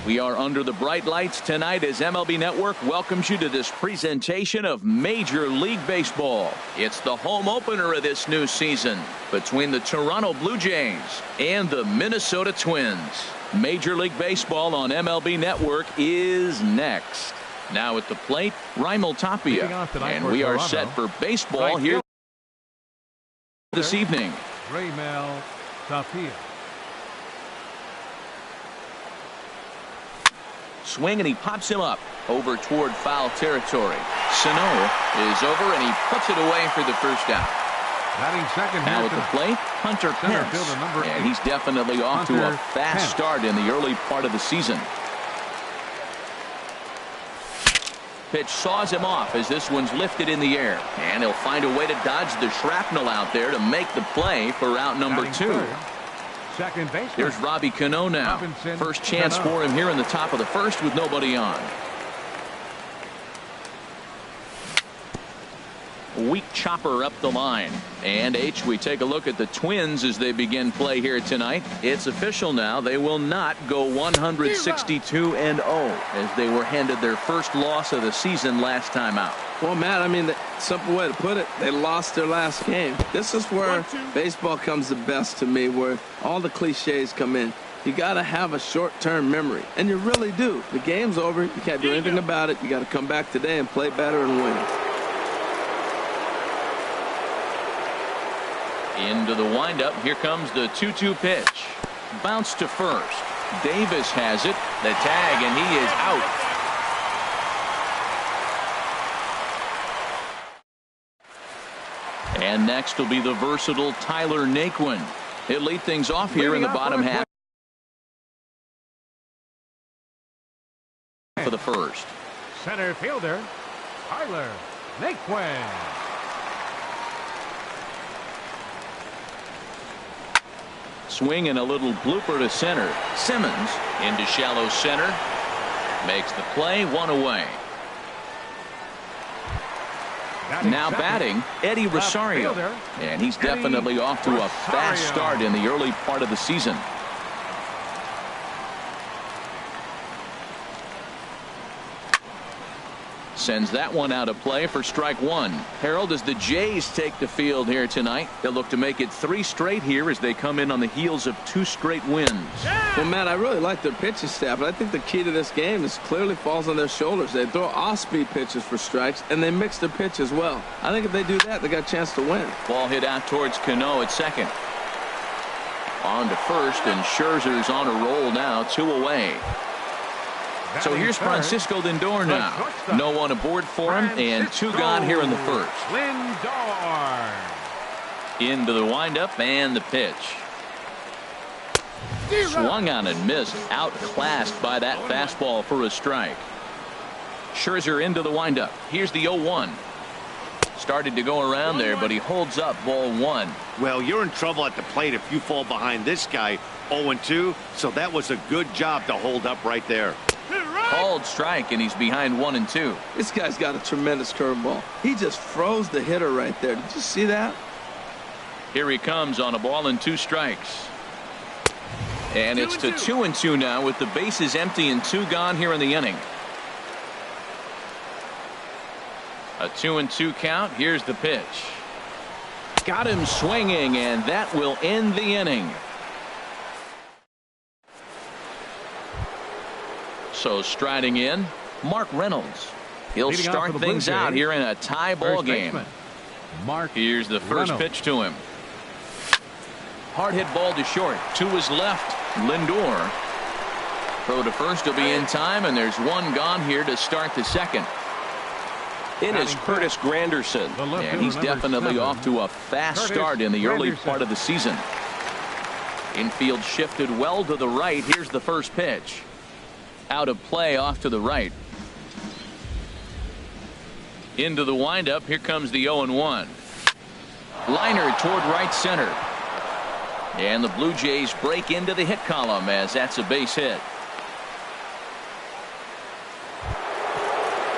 We are under the bright lights tonight as MLB Network welcomes you to this presentation of Major League Baseball. It's the home opener of this new season between the Toronto Blue Jays and the Minnesota Twins. Major League Baseball on MLB Network is next. Now at the plate, Raimel Tapia. And we are set for baseball here this evening. Raimel Tapia. Swing, and he pops him up over toward foul territory. Sonhw is over, and he puts it away for the first out. Now at the plate, Hunter Pence. And he's definitely off to a fast start in the early part of the season. Pitch saws him off as this one's lifted in the air. And he'll find a way to dodge the shrapnel out there to make the play for out number 2. Second base. Here's Robbie Cano now. First chance for him here in the top of the first with nobody on. Weak chopper up the line. And we take a look at the Twins as they begin play here tonight. It's official now. They will not go 162-0 as they were handed their first loss of the season last time out. Well, Matt, I mean, the simple way to put it, they lost their last game. This is where baseball comes the best to me, where all the cliches come in. You got to have a short-term memory, and you really do. The game's over. You can't do anything about it. You got to come back today and play better and win. Into the windup. Here comes the 2-2 pitch. Bounce to first. Davis has it. The tag, and he is out. And next will be the versatile Tyler Naquin. He'll lead things off here in the bottom half for the first. Center fielder Tyler Naquin. Swing and a little blooper to center. Simmons into shallow center. Makes the play, one away. Now batting, Eddie Rosario. And he's definitely off to a fast start in the early part of the season. Sends that one out of play for strike one. Harold, as the Jays take the field here tonight, they'll look to make it 3 straight here as they come in on the heels of 2 straight wins. Well, Matt, I really like their pitching staff, but I think the key to this game is clearly falls on their shoulders. They throw off-speed pitches for strikes, and they mix their pitch as well. I think if they do that, they got a chance to win. Ball hit out towards Cano at second. On to first, and Scherzer's on a roll now, 2 away. So here's Francisco Lindor now. No one aboard for him, and 2 gone here in the first. Lindor. Into the windup and the pitch. Swung on and missed. Outclassed by that fastball for a strike. Scherzer into the windup. Here's the 0-1. Started to go around there, but he holds up ball 1. Well, you're in trouble at the plate if you fall behind this guy 0-2. So that was a good job to hold up right there. Called strike, and he's behind 1-2. This guy's got a tremendous curveball. He just froze the hitter right there. Did you see that? Here he comes on a ball and 2 strikes. And it's to 2-2 now with the bases empty and 2 gone here in the inning. A 2-2 count. Here's the pitch. Got him swinging, and that will end the inning. So striding in, Mark Reynolds. He'll start things out here in a tie ball game. Here's the first pitch to him. Hard hit ball to short. To his left, Lindor. Throw to first will be in time, and there's 1 gone here to start the second. It is Curtis Granderson, and he's definitely off to a fast start in the early part of the season. Infield shifted well to the right. Here's the first pitch. Out of play off to the right. Into the windup. Here comes the 0-1. Liner toward right center. And the Blue Jays break into the hit column as that's a base hit.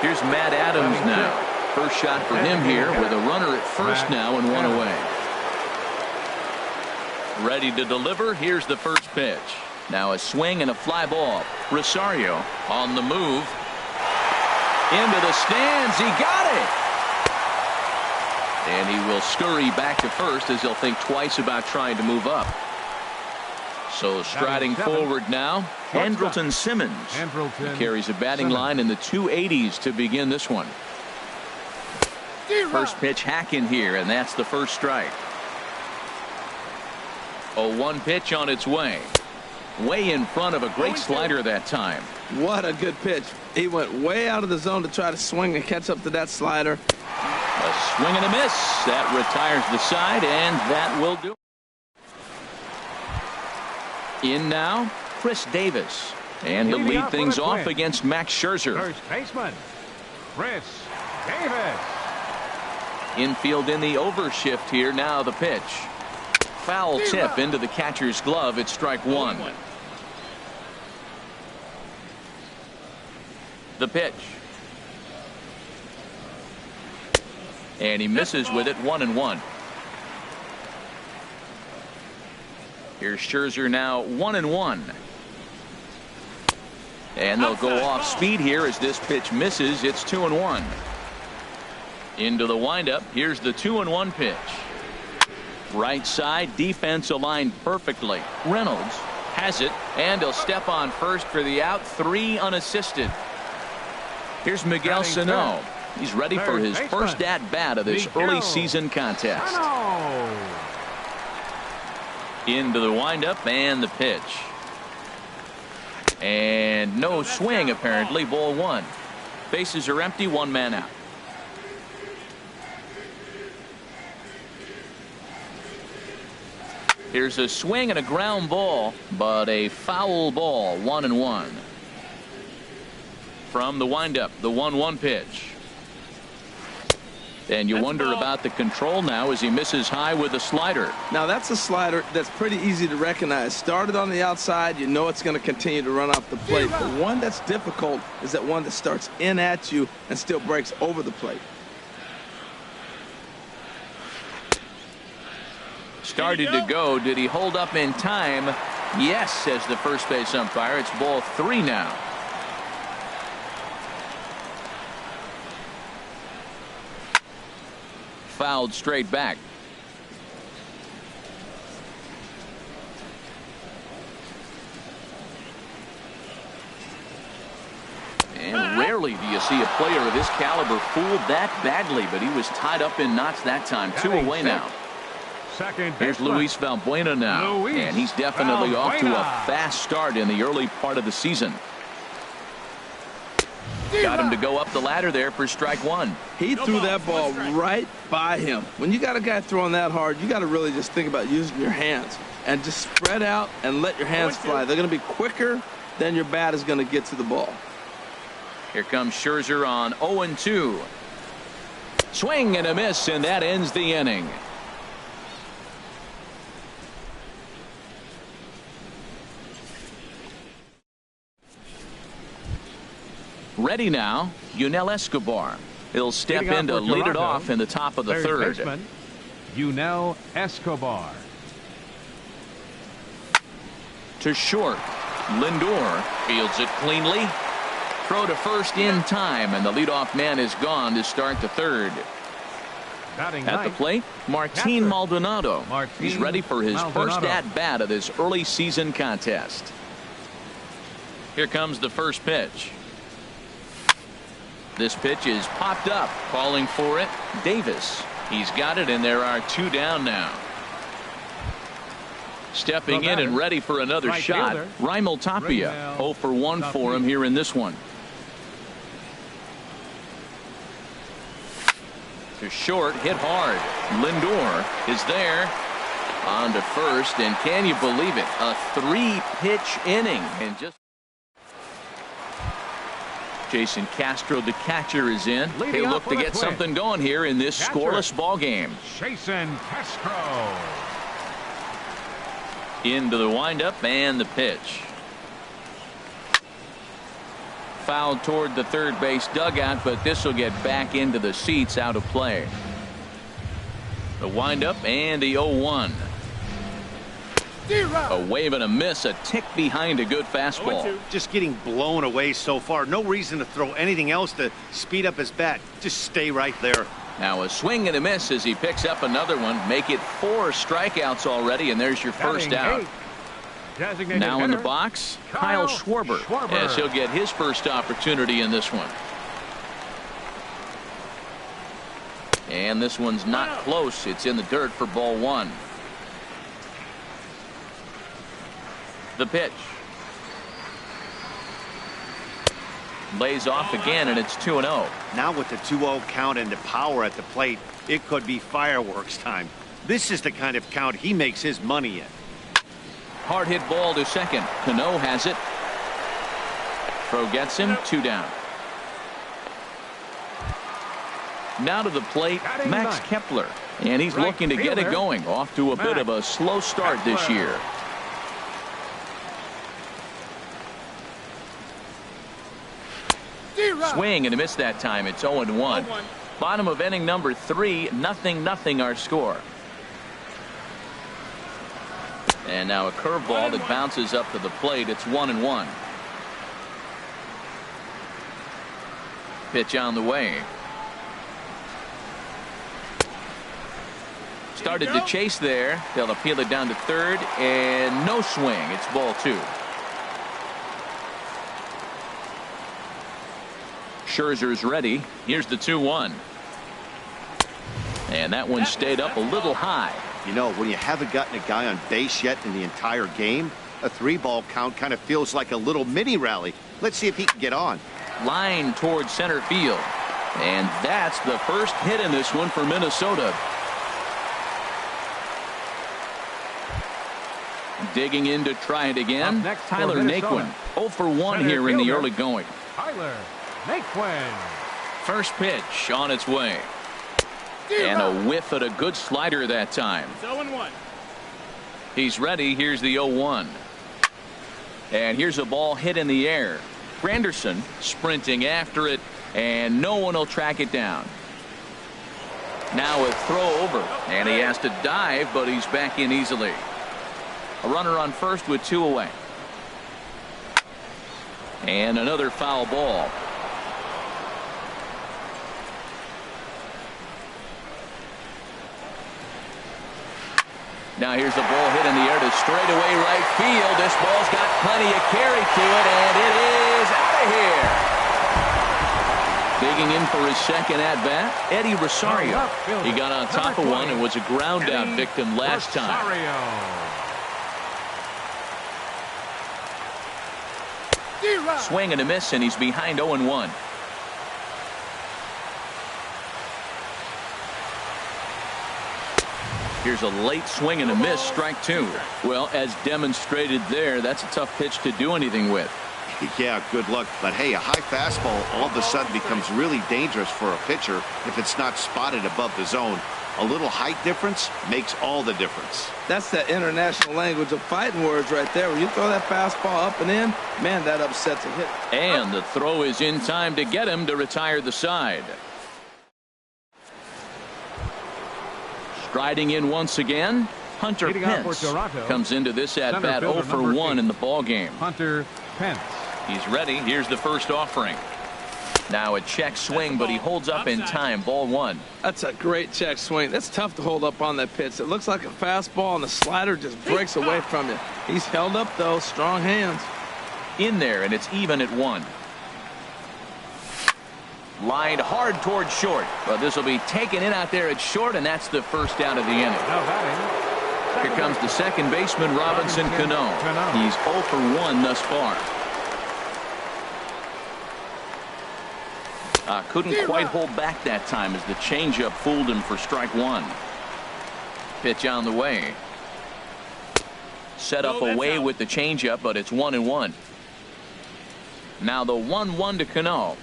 Here's Matt Adams now. First shot for him here with a runner at first now and 1 away. Ready to deliver. Here's the first pitch. Now a swing and a fly ball. Rosario on the move. Into the stands. He got it. And he will scurry back to first as he'll think twice about trying to move up. So striding forward now, Andrelton Simmons. He carries a batting line in the 280s to begin this one. First pitch hack in here, and that's the first strike. 0-1 pitch on its way. Way in front of a great slider that time. What a good pitch. He went way out of the zone to try to swing and catch up to that slider. A swing and a miss. That retires the side, and that will do it. In now, Chris Davis. And he'll lead things off against Max Scherzer. First baseman, Chris Davis. Infield in the overshift here. Now the pitch. Foul tip into the catcher's glove. It's strike one. The pitch. And he misses with it. 1-1. Here's Scherzer now 1-1. And they'll go off speed here as this pitch misses. It's 2-1. Into the windup. Here's the 2-1 pitch. Right side, defense aligned perfectly. Reynolds has it, and he'll step on first for the out. 3 unassisted. Here's Miguel Sano. He's ready for his first at-bat of this early season contest. Into the windup and the pitch. And no swing apparently. Ball 1. Bases are empty. 1 man out. Here's a swing and a ground ball, but a foul ball. 1-1. From the windup, the 1-1 pitch. And you wonder about the control now as he misses high with a slider. Now that's a slider that's pretty easy to recognize. Started on the outside, you know it's going to continue to run off the plate. The one that's difficult is that one that starts in at you and still breaks over the plate. Started to go. Did he hold up in time? Yes, says the first base umpire. It's ball 3 now. Fouled straight back. And rarely do you see a player of this caliber fooled that badly, but he was tied up in knots that time. 2 away now. Here's Luis Valbuena now, and he's definitely off to a fast start in the early part of the season. Got him to go up the ladder there for strike 1. He threw that ball right by him. When you got a guy throwing that hard, you got to really just think about using your hands and just spread out and let your hands fly. They're going to be quicker than your bat is going to get to the ball. Here comes Scherzer on 0-2. Swing and a miss, and that ends the inning. Ready now, Yunel Escobar. He'll step in to lead it off in the top of the third. Baseman, Yunel Escobar. To short. Lindor fields it cleanly. Throw to first in time, and the leadoff man is gone to start the third. At the plate, Martin Maldonado. He's ready for his first at-bat of this early season contest. Here comes the first pitch. This pitch is popped up. Calling for it, Davis. He's got it, and there are 2 down now. Stepping in and ready for another shot, Raimel Tapia. 0 for 1 for him here in this one. To short, hit hard. Lindor is there. On to first, and can you believe it? A 3-pitch inning. And just Jason Castro, the catcher, is in. They look to get something going here in this scoreless ball game. Jason Castro. Into the windup and the pitch. Fouled toward the third base dugout, but this will get back into the seats, out of play. The windup and the 0-1. A wave and a miss, a tick behind a good fastball. Just getting blown away so far. No reason to throw anything else to speed up his bat. Just stay right there. Now a swing and a miss as he picks up another one. Make it 4 strikeouts already, and there's your first out. Now in the box, Kyle Schwarber, as he'll get his first opportunity in this one. And this one's not close. It's in the dirt for ball 1. The pitch. Lays off again, and it's 2-0. Now with the 2-0 count and the power at the plate, it could be fireworks time. This is the kind of count he makes his money in. Hard hit ball to second. Cano has it. Throw gets him. 2 down. Now to the plate, Max Kepler. And he's looking to get it going. Off to a bit of a slow start this year. Swing and a miss that time. It's 0-1. Bottom of inning number 3. 0-0 our score. And now a curveball that bounces up to the plate. It's 1-1. Pitch on the way. Started to chase there. They'll appeal it down to third, and no swing. It's ball 2. Scherzer's ready. Here's the 2-1. And that one stayed up a little high. You know, when you haven't gotten a guy on base yet in the entire game, a 3-ball count kind of feels like a little mini rally. Let's see if he can get on. Line towards center field. And that's the first hit in this one for Minnesota. Digging in to try it again. Tyler Naquin. 0 for 1 here in the early going. Tyler Naquin. First pitch on its way. And a whiff at a good slider that time. 0-1. He's ready. Here's the 0-1. And here's a ball hit in the air. Granderson sprinting after it, and no one will track it down. Now a throw over, and he has to dive, but he's back in easily. A runner on first with 2 away. And another foul ball. Now here's a ball hit in the air to straightaway right field. This ball's got plenty of carry to it, and it is out of here. Digging in for his second at-bat, Eddie Rosario. He got on top of one and was a ground-out victim last time. Swing and a miss, and he's behind 0-1. Here's a late swing and a miss, strike 2. Well, as demonstrated there, that's a tough pitch to do anything with. Yeah, good luck. But hey, a high fastball all of a sudden becomes really dangerous for a pitcher if it's not spotted above the zone. A little height difference makes all the difference. That's the international language of fighting words right there. When you throw that fastball up and in, man, that upsets a hit. And the throw is in time to get him to retire the side. Striding in once again, Hunter Pence comes into this at-bat 0 for 1 in the ball game. Hunter Pence. He's ready. Here's the first offering. Now a check swing, but he holds up in time. Ball 1. That's a great check swing. That's tough to hold up on that pitch. It looks like a fastball, and the slider just breaks away from you. He's held up, though. Strong hands. In there, and it's even at 1. Lined hard towards short. But this will be taken in out there at short, and that's the first out of the inning. Here comes the second baseman, Robinson Cano. He's 0 for 1 thus far. Couldn't quite hold back that time as the changeup fooled him for strike 1. Pitch on the way. Set up away with the changeup, but it's 1-1. Now the 1-1 to Cano.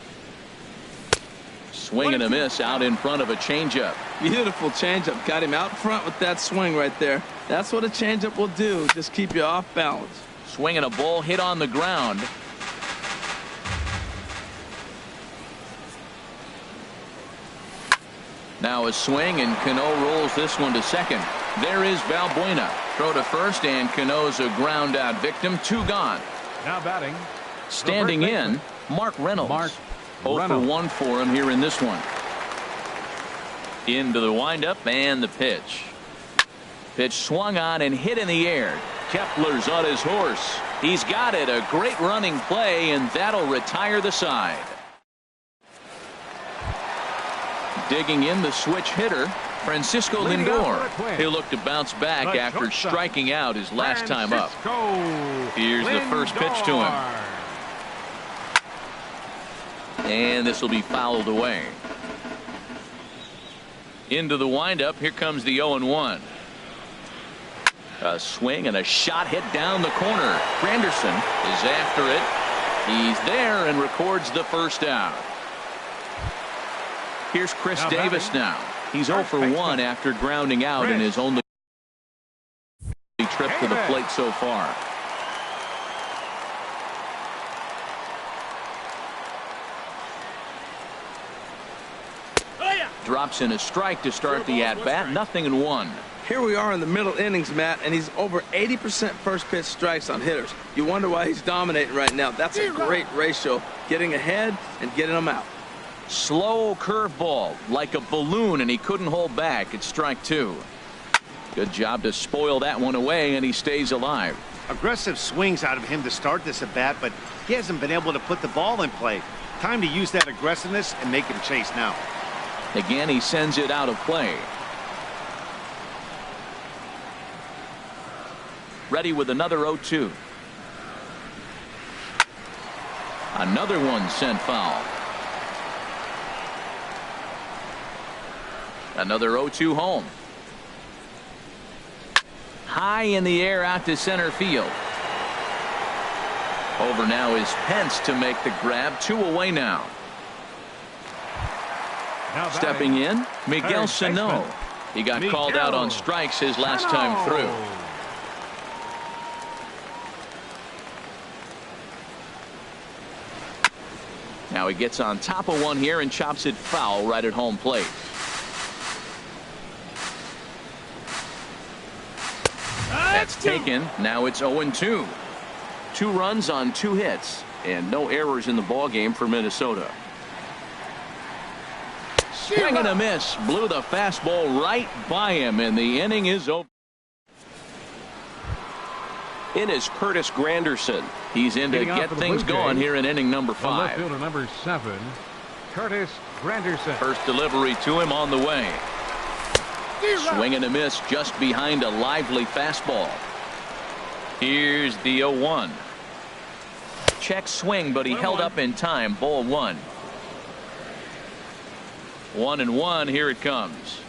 Swing and a miss out in front of a changeup. Beautiful changeup. Got him out front with that swing right there. That's what a changeup will do. Just keep you off balance. Swinging a ball hit on the ground. Now a swing, and Cano rolls this one to second. There is Valbuena. Throw to first, and Cano's a ground out victim. 2 gone. Now batting. Standing in, Mark Reynolds. 0 for 1 for him here in this one. Into the windup and the pitch. Pitch swung on and hit in the air. Kepler's on his horse. He's got it. A great running play, and that'll retire the side. Digging in the switch hitter, Francisco Lindor. He'll look to bounce back after striking out his last time up. Here's the first pitch to him. And this will be fouled away. Into the windup. Here comes the 0-1. A swing and a shot hit down the corner. Granderson is after it. He's there and records the first out. Here's Chris Davis now. He's 0 for 1 after grounding out in his only trip to the plate so far. Drops in a strike to start the at-bat. 0-1. Here we are in the middle innings, Matt, and he's over 80% first pitch strikes on hitters. You wonder why he's dominating right now. That's a great ratio, getting ahead and getting them out. Slow curveball like a balloon, and he couldn't hold back. It's strike 2. Good job to spoil that one away, and he stays alive. Aggressive swings out of him to start this at bat, but he hasn't been able to put the ball in play. Time to use that aggressiveness and make him chase now. Again, he sends it out of play. Ready with another 0-2. Another one sent foul. Another 0-2 home. High in the air out to center field. Over now is Pence to make the grab. 2 away now. Stepping in, Miguel Sano. He got called out on strikes his last time through. Now he gets on top of one here and chops it foul right at home plate. That's taken. Now it's 0-2. 2 runs on 2 hits and no errors in the ball game for Minnesota. Swing and a miss. Blew the fastball right by him, and the inning is over. In is Curtis Granderson. He's in to get things going here in inning number 5. Left fielder number 7, Curtis Granderson. First delivery to him on the way. Swing and a miss just behind a lively fastball. Here's the 0-1. Check swing, but he held up in time. Ball 1. 1-1. Here it comes.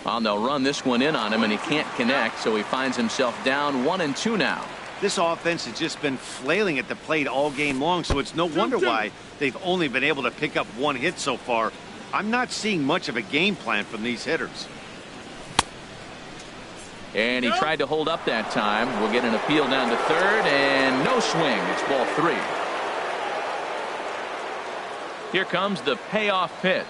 Well, they'll run this one in on him, and he can't connect, so he finds himself down 1-2 now. This offense has just been flailing at the plate all game long, so it's no wonder why they've only been able to pick up 1 hit so far. I'm not seeing much of a game plan from these hitters. And he tried to hold up that time. We'll get an appeal down to third, and no swing. It's ball 3. Here comes the payoff pitch.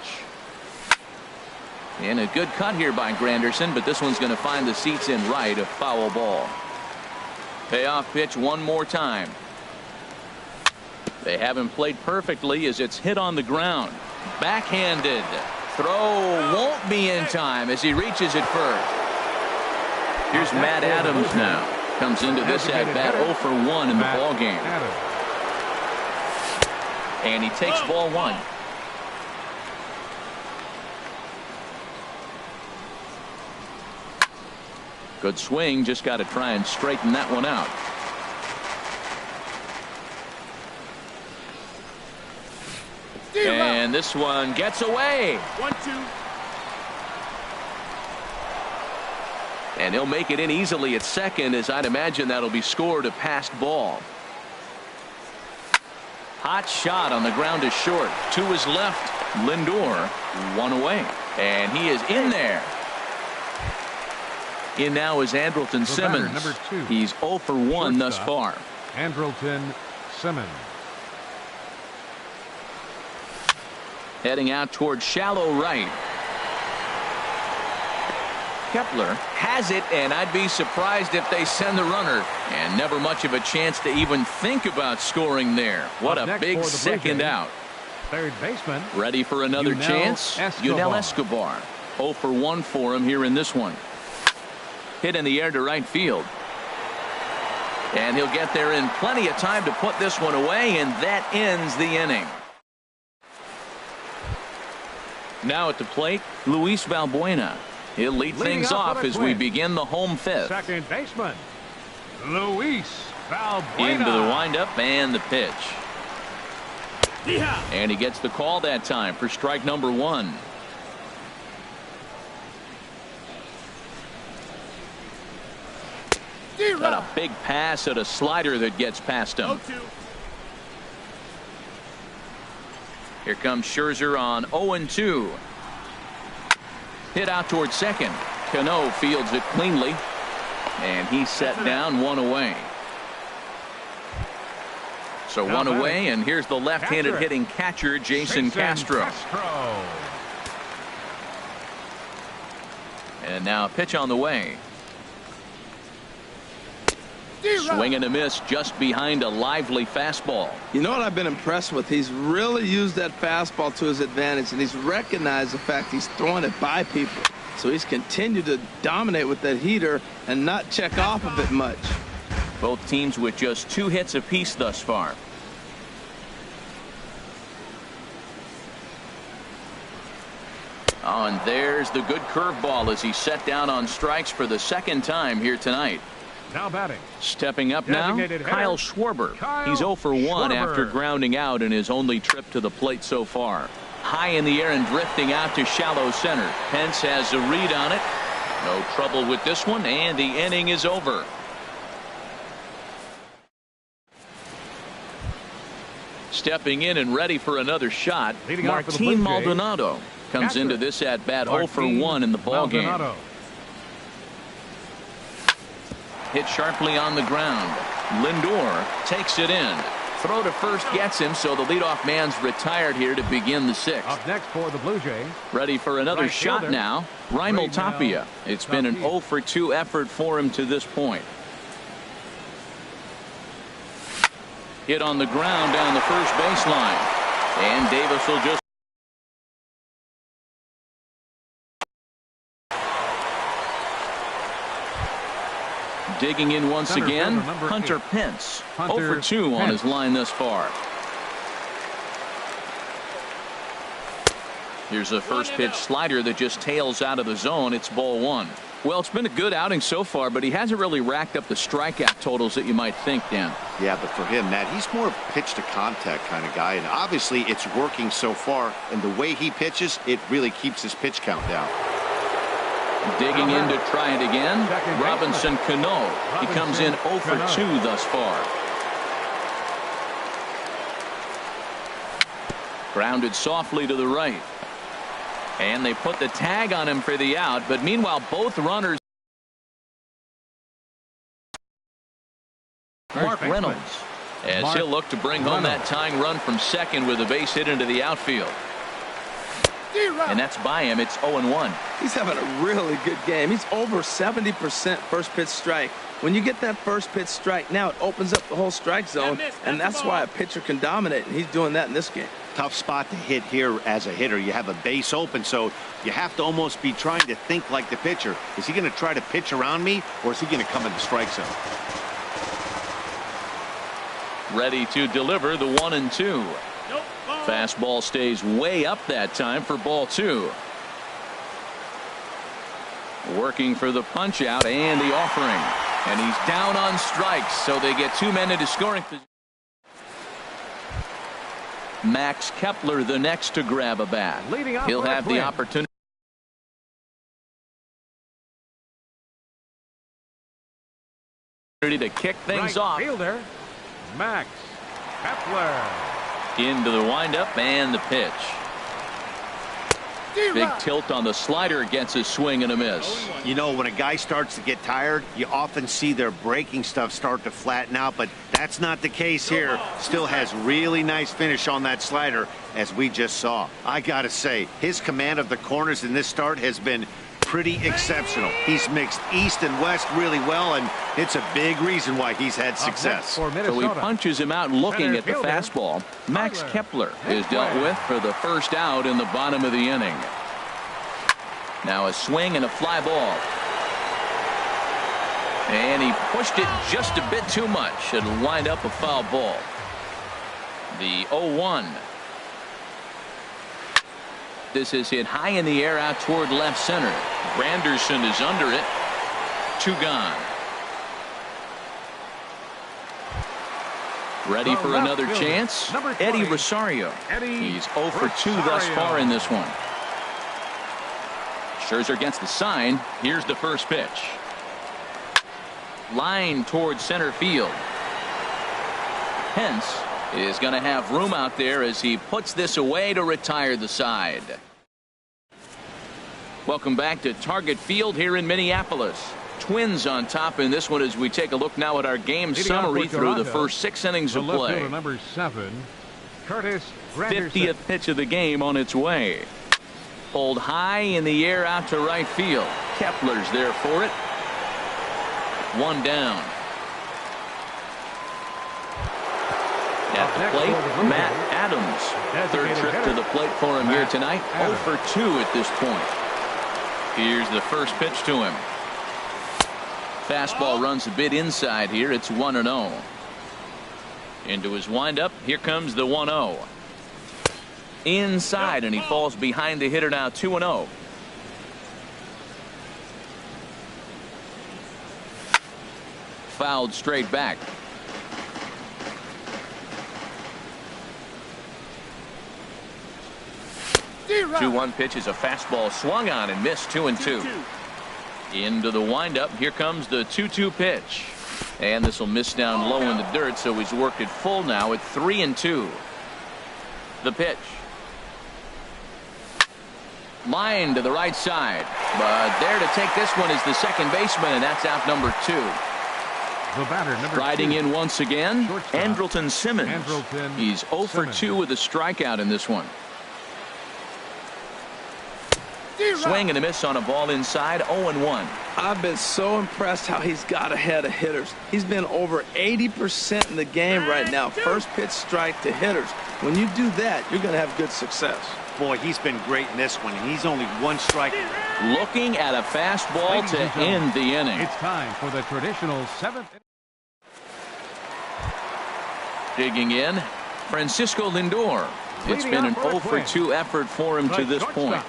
And a good cut here by Granderson, but this one's going to find the seats in right. A foul ball. Payoff pitch one more time. They haven't played perfectly as it's hit on the ground. Backhanded. Throw won't be in time as he reaches it first. Here's Matt Adams now. Comes into this at bat 0 for 1 in the ball game. And he takes ball 1. Good swing. Just got to try and straighten that one out. And this one gets away. 1-2. And he'll make it in easily at second, as I'd imagine that'll be scored a passed ball. Hot shot on the ground is short. 2 is left. Lindor 1 away. And he is in there. In now is Andrelton Simmons. Number 2. He's 0 for 1 thus far. Andrelton Simmons. Heading out toward shallow right. Kepler has it, and I'd be surprised if they send the runner. And never much of a chance to even think about scoring there. What a big second out. Third baseman. Ready for another chance? Yunel Escobar. 0 for 1 for him here in this one. Hit in the air to right field. And he'll get there in plenty of time to put this one away, and that ends the inning. Now at the plate, Luis Valbuena. He'll lead things off as we begin the home fifth. Second baseman, Luis Valbuena. Into the windup and the pitch. And he gets the call that time for strike number 1. Got a big pass at a slider that gets past him. Here comes Scherzer on 0-2. Hit out towards second. Cano fields it cleanly. And he's set down, 1 away. So 1 away, and here's the left-handed hitting catcher, Jason Castro. And now a pitch on the way. Swing and a miss just behind a lively fastball. You know what I've been impressed with? He's really used that fastball to his advantage, and he's recognized the fact he's throwing it by people. So he's continued to dominate with that heater and not check off of it much. Both teams with just 2 hits apiece thus far. Oh, and there's the good curveball as he's set down on strikes for the second time here tonight. Now batting. Stepping up now, Kyle Schwarber. He's 0 for 1 after grounding out in his only trip to the plate so far. High in the air and drifting out to shallow center. Pence has a read on it. No trouble with this one, and the inning is over. Stepping in and ready for another shot, Martin Maldonado comes into this at bat 0 for 1 in the ballgame. Hit sharply on the ground. Lindor takes it in. Throw to first gets him, so the leadoff man's retired here to begin the 6th. Up next for the Blue Jays. Ready for another shot now. Raimel Tapia. It's been an 0 for 2 effort for him to this point. Hit on the ground down the first baseline. And Davis will just digging in once again, Hunter Pence. 0 for 2 on his line thus far. Here's a first pitch slider that just tails out of the zone. It's ball 1. Well, it's been a good outing so far, but he hasn't really racked up the strikeout totals that you might think, Dan. Yeah, but for him, Matt, he's more of a pitch to contact kind of guy, and obviously it's working so far, and the way he pitches, it really keeps his pitch count down. Digging in to try it again, Robinson Cano. He comes in 0 for 2 thus far. Grounded softly to the right. And they put the tag on him for the out, but meanwhile both runners. Mark Reynolds, as he'll look to bring home that tying run from second with a base hit into the outfield. And that's by him. It's 0-1. He's having a really good game. He's over 70% first pitch strike. When you get that first pitch strike, now it opens up the whole strike zone, and that's why a pitcher can dominate, and he's doing that in this game. Tough spot to hit here as a hitter. You have a base open, so you have to almost be trying to think like the pitcher. Is he going to try to pitch around me, or is he going to come in the strike zone? Ready to deliver the 1-2. Fastball stays way up that time for ball 2. Working for the punch out and the offering. And he's down on strikes, so they get 2 men into scoring position. Max Kepler the next to grab a bat. He'll have the opportunity to kick things off. Fielder, Max Kepler. Into the windup and the pitch. Big tilt on the slider, gets a swing and a miss. You know, when a guy starts to get tired, you often see their breaking stuff start to flatten out, but that's not the case here. Still has really nice finish on that slider, as we just saw. I gotta say, his command of the corners in this start has been pretty exceptional. He's mixed East and West really well, and it's a big reason why he's had success. So he punches him out looking at the fastball. Max Kepler is dealt with for the first out in the bottom of the inning. Now a swing and a fly ball. And he pushed it just a bit too much. It'll wind up a foul ball. The 0-1. This is hit high in the air out toward left center. Granderson is under it. 2 gone. Ready for another chance. Eddie Rosario. He's 0 for 2 thus far in this one. Scherzer gets the sign. Here's the first pitch. Line towards center field. Hence is going to have room out there as he puts this away to retire the side. Welcome back to Target Field here in Minneapolis. Twins on top in this one as we take a look now at our game summary through the first 6 innings of play. Number 7, Curtis Granderson. 50th pitch of the game on its way. Pulled high in the air out to right field. Kepler's there for it. 1 down. At the plate, Matt Adams. 3rd trip to the plate for him here tonight. 0 for 2 at this point. Here's the first pitch to him. Fastball runs a bit inside here. It's 1-0. Into his windup. Here comes the 1-0. Inside, and he falls behind the hitter now. 2-0. Fouled straight back. 2-1 pitch is a fastball swung on and missed. 2-2. Into the windup. Here comes the 2-2 pitch. And this will miss down low in the dirt, so he's worked it full now at 3-2. The pitch. Line to the right side. But there to take this one is the second baseman, and that's out number 2. The batter, number Riding 2. in once again, Andrelton Simmons. Andrelton He's 0 for 2 with a strikeout in this one. Swing and a miss on a ball inside. 0-1. I've been so impressed how he's got ahead of hitters. He's been over 80% in the game right now. First pitch strike to hitters. When you do that, you're going to have good success. Boy, he's been great in this one, and he's only 1 strike. Looking at a fastball to end the inning. It's time for the traditional 7th. Digging in, Francisco Lindor. It's been an 0 for 2 effort for him to this point.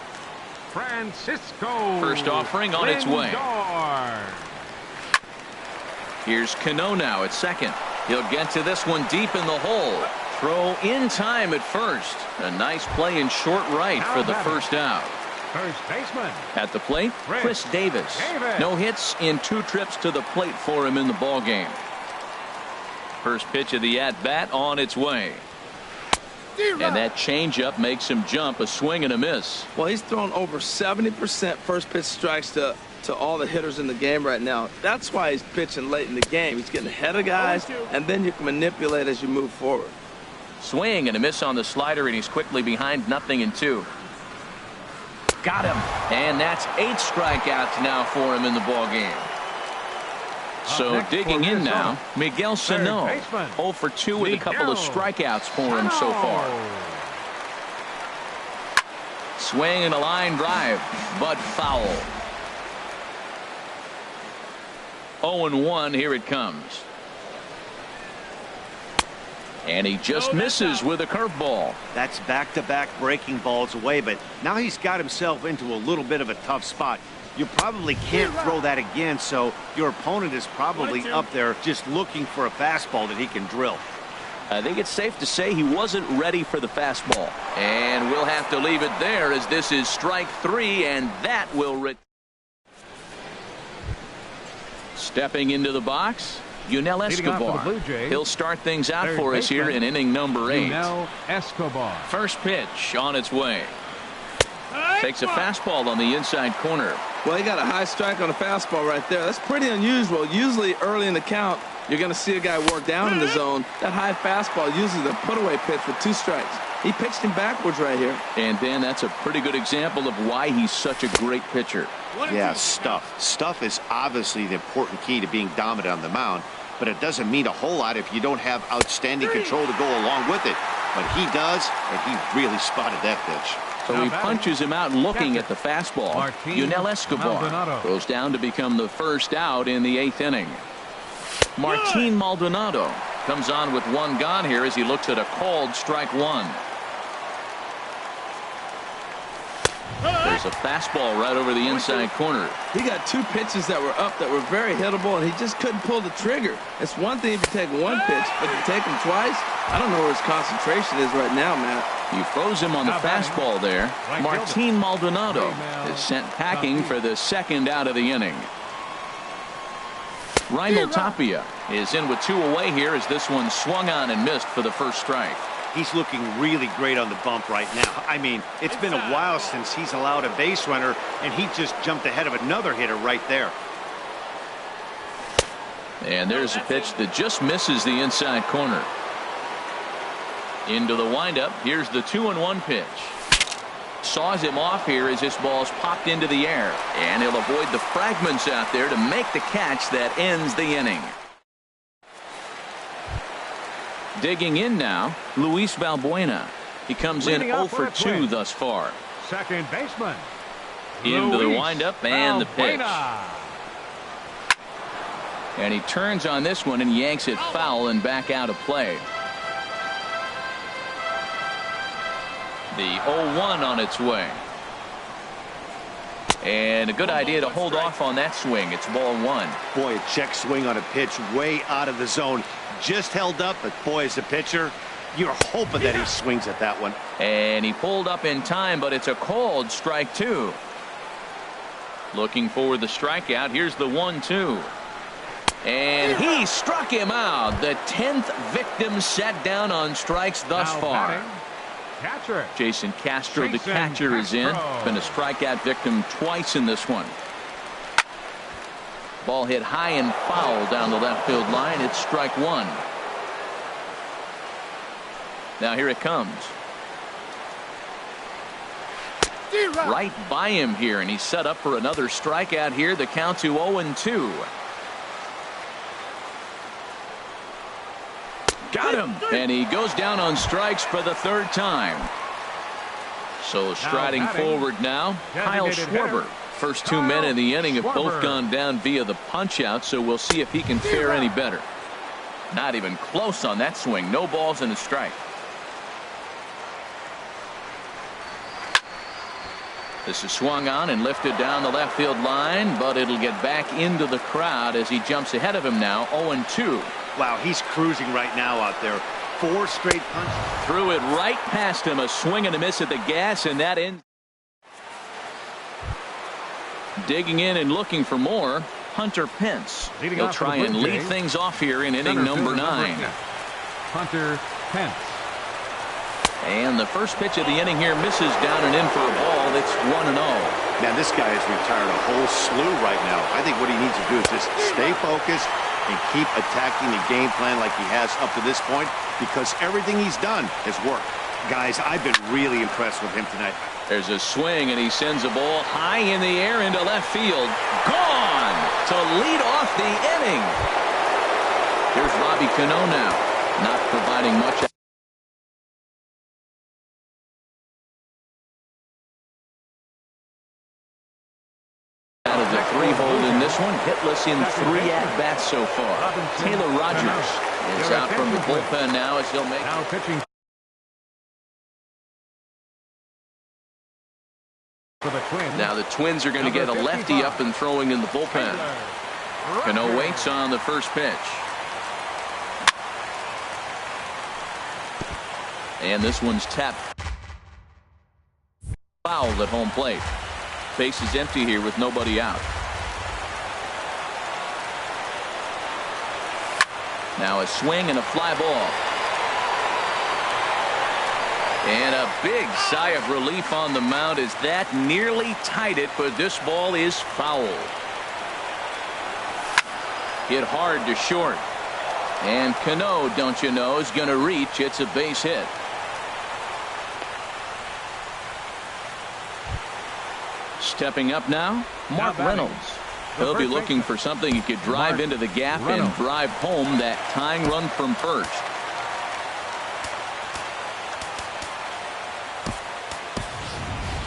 Francisco. First offering on its way. Here's Cano now at second. He'll get to this one deep in the hole. Throw in time at first. A nice play in short right for the first out. First baseman. At the plate, Chris Davis. No hits in 2 trips to the plate for him in the ball game. First pitch of the at-bat on its way. And that changeup makes him jump. A swing and a miss. Well, he's thrown over 70% first pitch strikes to all the hitters in the game right now. That's why he's pitching late in the game. He's getting ahead of guys, and then you can manipulate as you move forward. Swing and a miss on the slider, and he's quickly behind 0-2. Got him. And that's 8 strikeouts now for him in the ball game. So digging in now, Miguel Sano. 0 for 2 with a couple of strikeouts for him so far. Swing and a line drive, but foul. 0-1, here it comes. And he just misses with a curveball. That's back-to-back breaking balls away, but now he's got himself into a little bit of a tough spot. You probably can't throw that again, so your opponent is probably up there just looking for a fastball that he can drill. I think it's safe to say he wasn't ready for the fastball. And we'll have to leave it there as this is strike 3, and that will stepping into the box, Yunel Escobar. He'll start things out for us here in inning number 8. Yunel Escobar. First pitch on its way. Takes a fastball on the inside corner. Well, he got a high strike on a fastball right there. That's pretty unusual. Usually early in the count, You're going to see a guy work down in the zone. That high fastball uses a put-away pitch for 2 strikes. He pitched him backwards right here. And, Dan, that's a pretty good example of why he's such a great pitcher. Yeah, stuff. Stuff is obviously the important key to being dominant on the mound, but it doesn't mean a whole lot if you don't have outstanding control to go along with it. But he does, and he really spotted that pitch. So he punches him out looking at the fastball. Yunel Escobar goes down to become the first out in the 8th inning. Martin Maldonado comes on with 1 gone here as he looks at a called strike 1. There's a fastball right over the inside corner. He got 2 pitches that were up that were very hittable, and he just couldn't pull the trigger. It's one thing if you take 1 pitch, but to take him twice, I don't know where his concentration is right now, Matt. You froze him on the fastball there. Martin Maldonado is sent packing for the 2nd out of the inning. Raimel Tapia is in with 2 away here as this one swung on and missed for the first strike. He's looking really great on the bump right now. I mean, it's been a while since he's allowed a base runner, and he just jumped ahead of another hitter right there. And there's a pitch that just misses the inside corner. Into the windup. Here's the 2-1 pitch. Saws him off here as this ball's popped into the air. And he'll avoid the fragments out there to make the catch that ends the inning. Digging in now, Luis Valbuena. He comes in 0 for 2 thus far. Second baseman. Into the windup and the pitch. And he turns on this one and yanks it foul and back out of play. The 0-1 on its way. And a good idea to hold off on that swing. It's ball 1. Boy, a check swing on a pitch way out of the zone. Just held up, but boy, as a pitcher, you're hoping that he swings at that one. And he pulled up in time, but it's a called strike 2. Looking for the strikeout. Here's the 1-2. And he struck him out. The 10th victim set down on strikes thus far. Catcher. Jason Castro, the catcher, is in. Been a strikeout victim twice in this one. Ball hit high and foul down the left field line. It's strike 1. Now here it comes. Right by him here, and he's set up for another strikeout here. The count to 0-2. Got him. And he goes down on strikes for the 3rd time. So striding forward now, Kyle Schwarber. First 2 men in the inning have both gone down via the punch out, so we'll see if he can fare any better. Not even close on that swing. No balls and a strike. This is swung on and lifted down the left field line, but it'll get back into the crowd as he jumps ahead of him now. 0-2. Wow, he's cruising right now out there. 4 straight punches. Threw it right past him. A swing and a miss at the gas, and that ends. Digging in and looking for more, Hunter Pence. He'll try and lead things off here in inning number 9. Hunter Pence. And the first pitch of the inning here misses down and in for a ball. It's 1-0. Man, this guy has retired a whole slew right now. I think what he needs to do is just stay focused and keep attacking the game plan like he has up to this point, because everything he's done has worked. Guys, I've been really impressed with him tonight. There's a swing, and he sends a ball high in the air into left field. Gone to lead off the inning. Here's Robbie Cano now, not providing much. Out of the 3-hole in this one, hitless in 3 at-bats so far. Taylor Rogers is out from the bullpen now as he'll make. Now pitching. Now the Twins are going to get a lefty up and throwing in the bullpen. Cano waits on the first pitch. And this one's tapped. Foul at home plate. Base is empty here with nobody out. Now a swing and a fly ball. And a big sigh of relief on the mound as that nearly tied it, but this ball is foul. Hit hard to short. And Cano, don't you know, is going to reach. It's a base hit. Stepping up now, Mark Reynolds. He'll be looking for something he could drive into the gap and drive home that tying run from first.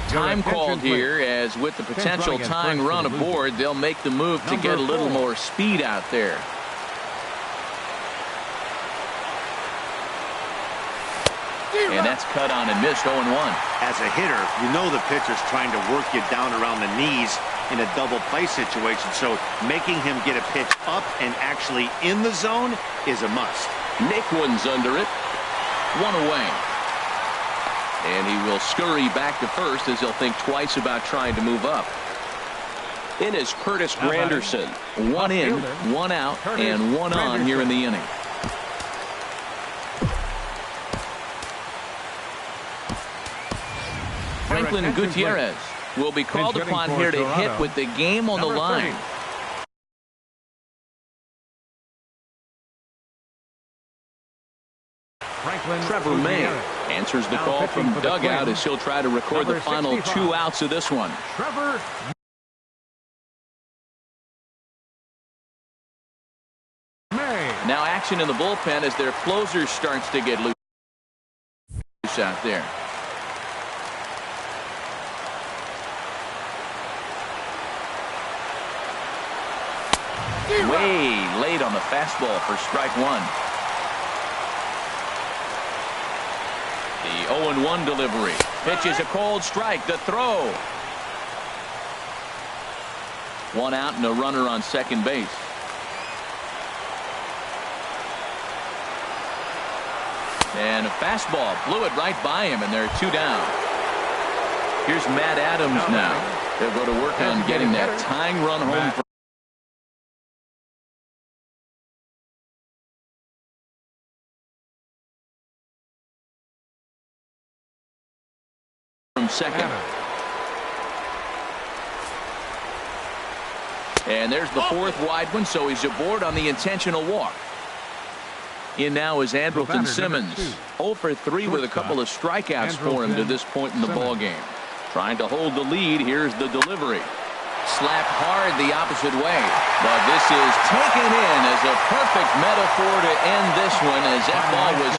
Time called here, as with the potential tying run aboard, they'll make the move to get a little more speed out there. And that's cut on and missed. 0-1. As a hitter, you know the pitcher's trying to work you down around the knees in a double play situation, so making him get a pitch up and actually in the zone is a must. Nick one's under it. One away. And he will scurry back to first, as he'll think twice about trying to move up. In is Curtis Granderson. One in, one out, and one on here in the inning. Franklin Gutierrez will be called upon here to hit with the game on the line. Trevor May answers the call from dugout as he'll try to record the final 2 outs of this one. Trevor. Now action in the bullpen as their closer starts to get loose out there. Way late on the fastball for strike one. The 0-1 delivery. Pitch is a cold strike. The throw. 1 out and a runner on second base. And a fastball blew it right by him, and they're 2 down. Here's Matt Adams now. They'll go to work on getting that tying run home from second. And there's the 4th wide one, so he's aboard on the intentional walk. In now is Andrelton Simmons. 0 for 3 with a couple of strikeouts for him to this point in the ballgame. Trying to hold the lead. Here's the delivery. Slapped hard the opposite way. But this is taken in as a perfect metaphor to end this one, as that ball was